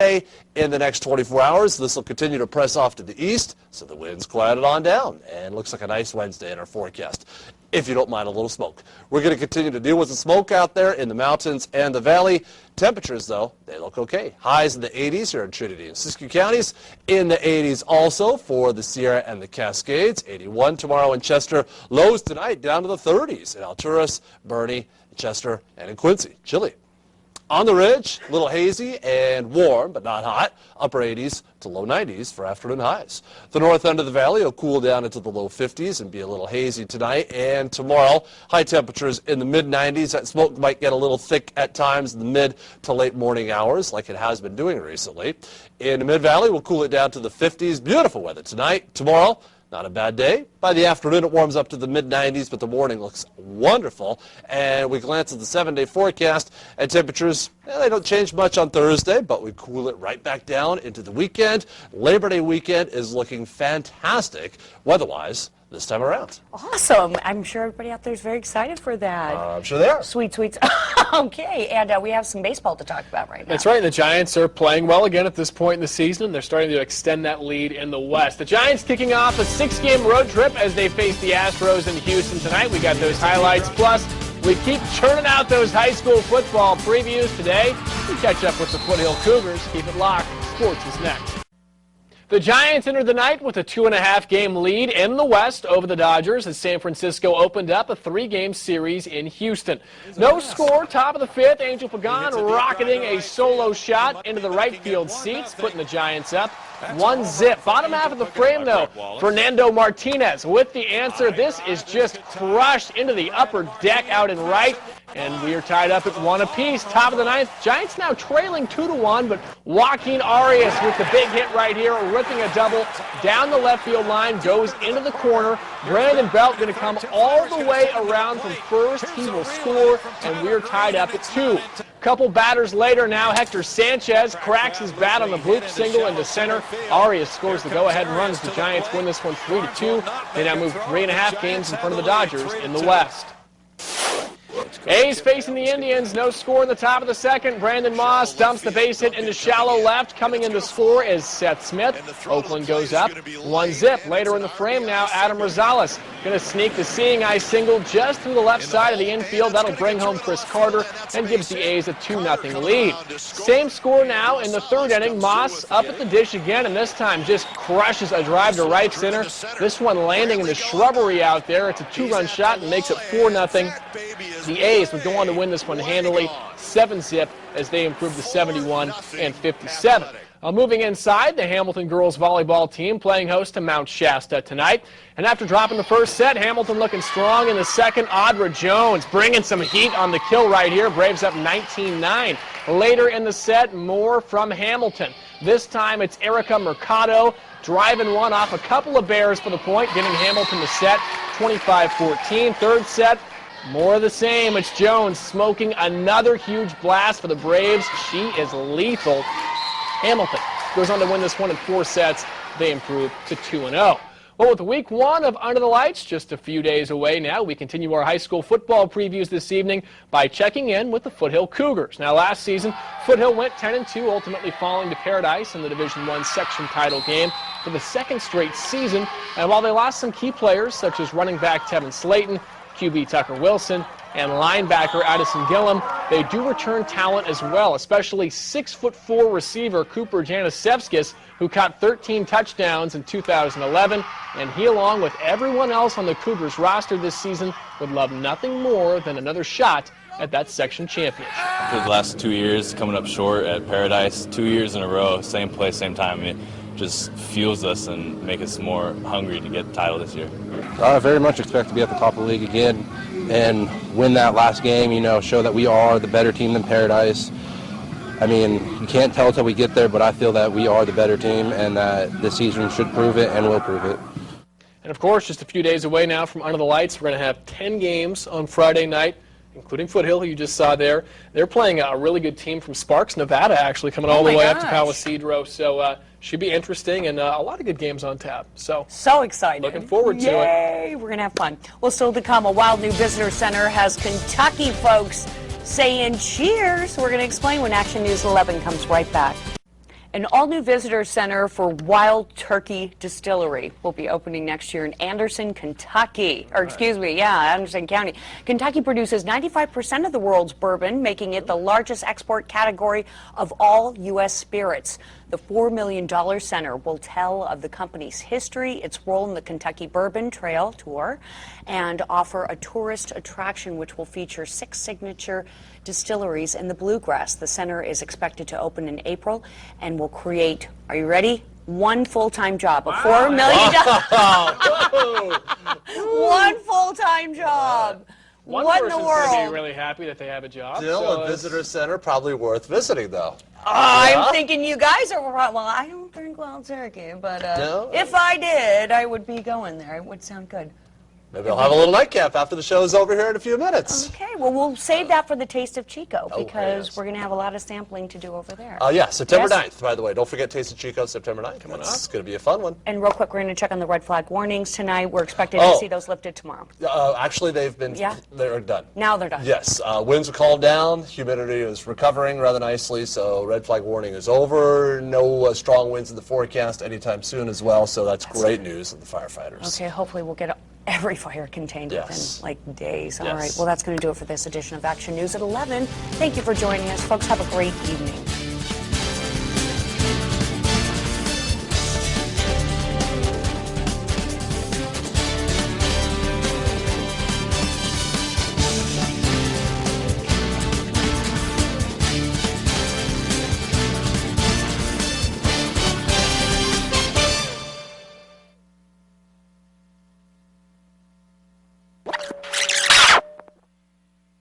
In the next 24 hours, this will continue to press off to the east, so the wind's quieted on down, and looks like a nice Wednesday in our forecast, if you don't mind a little smoke. We're going to continue to deal with the smoke out there in the mountains and the valley. Temperatures, though, they look okay. Highs in the 80s here in Trinity and Siskiyou counties, in the 80s also for the Sierra and the Cascades. 81 tomorrow in Chester. Lows tonight down to the 30s in Alturas, Boerne, Chester, and in Quincy. Chilly. On the ridge, a little hazy and warm, but not hot. Upper 80s to low 90s for afternoon highs. The north end of the valley will cool down into the low 50s and be a little hazy tonight and tomorrow. High temperatures in the mid-90s. That smoke might get a little thick at times in the mid to late morning hours, like it has been doing recently. In the mid-valley, we'll cool it down to the 50s. Beautiful weather tonight. Tomorrow, not a bad day. By the afternoon, it warms up to the mid-90s, but the morning looks wonderful. And we glance at the 7-day forecast, and temperatures, they don't change much on Thursday, but we cool it right back down into the weekend. Labor Day weekend is looking fantastic weather-wise this time around. Awesome. I'm sure everybody out there is very excited for that. I'm sure they are. Sweet, sweet. Okay, and we have some baseball to talk about right now. That's right. The Giants are playing well again at this point in the season. They're starting to extend that lead in the West. The Giants kicking off a 6-game road trip as they face the Astros in Houston tonight. We got those highlights. Plus, we keep churning out those high school football previews today. We catch up with the Foothill Cougars. Keep it locked. Sports is next. The Giants entered the night with a 2.5-game lead in the West over the Dodgers as San Francisco opened up a 3-game series in Houston. No score, top of the 5th. Angel Pagan rocketing a solo shot into the right field seats, putting the Giants up 1-0. Bottom half of the frame, though, Fernando Martinez with the answer. This is just crushed into the upper deck out in right. And we are tied up at 1 apiece. Top of the 9th. Giants now trailing 2-1, but Joaquin Arias with the big hit right here, ripping a double down the left field line, goes into the corner. Brandon Belt going to come all the way around from first. He will score, and we're tied up at 2. Couple batters later now, Hector Sanchez cracks his bat on the bloop single into center. Arias scores the go-ahead run as the Giants win this one 3-2. They now move 3.5 games in front of the Dodgers in the West. A's facing the Indians. No score in the top of the 2nd. Brandon Moss dumps the base hit into shallow left. Coming in to score is Seth Smith. Oakland goes up 1-0. Later in the frame now, Adam Rosales going to sneak the seeing eye single just through the left side of the infield. That'll bring home Chris Carter and gives the A's a 2-0 lead. Same score now in the 3rd inning. Moss up at the dish again, and this time just crushes a drive to right center. This one landing in the shrubbery out there. It's a 2-run shot and makes it 4-0. The A's would go on to win this one handily, 7-0, as they improve to 71 and 57. Moving inside, the Hamilton girls volleyball team playing host to Mount Shasta tonight. And after dropping the first set, Hamilton looking strong in the second. Audra Jones bringing some heat on the kill right here. Braves up 19-9. Later in the set, more from Hamilton. This time it's Erica Mercado driving one off a couple of bears for the point, giving Hamilton the set 25-14. Third set, more of the same. It's Jones smoking another huge blast for the Braves. She is lethal. Hamilton goes on to win this one in 4 sets. They improve to 2-0. Well, with week 1 of Under the Lights just a few days away now, we continue our high school football previews this evening by checking in with the Foothill Cougars. Now, last season, Foothill went 10-2, ultimately falling to Paradise in the Division I section title game for the 2nd straight season. And while they lost some key players, such as running back Tevin Slayton, QB Tucker Wilson, and linebacker Addison Gillum, they do return talent as well, especially 6'4" receiver Cooper Janisevskis, who caught 13 touchdowns in 2011, and he, along with everyone else on the Cougars roster this season, would love nothing more than another shot at that section championship. For the last 2 years, coming up short at Paradise, 2 years in a row, same place, same time, it just fuels us and makes us more hungry to get the title this year. I very much expect to be at the top of the league again and win that last game, show that we are the better team than Paradise. I mean, you can't tell until we get there, but I feel that we are the better team and that this season should prove it and will prove it. And of course, just a few days away now from Under the Lights, we're going to have 10 games on Friday night, including Foothill, who you just saw there. They're playing a really good team from Sparks, Nevada, actually, coming all the way up to Palo Cedro. So should be interesting, and a lot of good games on tap. So excited. Looking forward to it. Yay, we're going to have fun. Well, still to come, a Wild New Visitor Center has Kentucky folks saying cheers. We're going to explain when Action News 11 comes right back. An all-new visitor center for Wild Turkey Distillery will be opening next year in Anderson, Kentucky. Anderson County. Kentucky produces 95% of the world's bourbon, making it the largest export category of all U.S. spirits. The $4 million center will tell of the company's history, its role in the Kentucky Bourbon Trail Tour, and offer a tourist attraction which will feature 6 signature distilleries in the Bluegrass. The center is expected to open in April and will create, are you ready? 1 full-time job, a $4 million. One full-time job. One What in the person's world? going to be really happy that they have a job. Still so a visitor center, probably worth visiting, though. I'm thinking you guys are, well, I don't drink Wild Turkey, but No? if I did, I would be going there. It would sound good. Maybe I'll have a little nightcap after the show's over here in a few minutes. Okay, well, we'll save that for the Taste of Chico because yes. we're going to have a lot of sampling to do over there. Yeah, September Yes. 9th, by the way. Don't forget Taste of Chico, September 9th. It's going to be a fun one. And real quick, we're going to check on the red flag warnings tonight. We're expecting to Oh. see those lifted tomorrow. Actually, they're done. Now they're done. Yes, winds are calmed down, humidity is recovering rather nicely, so red flag warning is over. No strong winds in the forecast anytime soon as well, so that's great news of the firefighters. Okay, hopefully we'll get every fire contained Yes. within like days. All Yes. right, well, that's going to do it for this edition of Action News at 11. Thank you for joining us, folks. Have a great evening.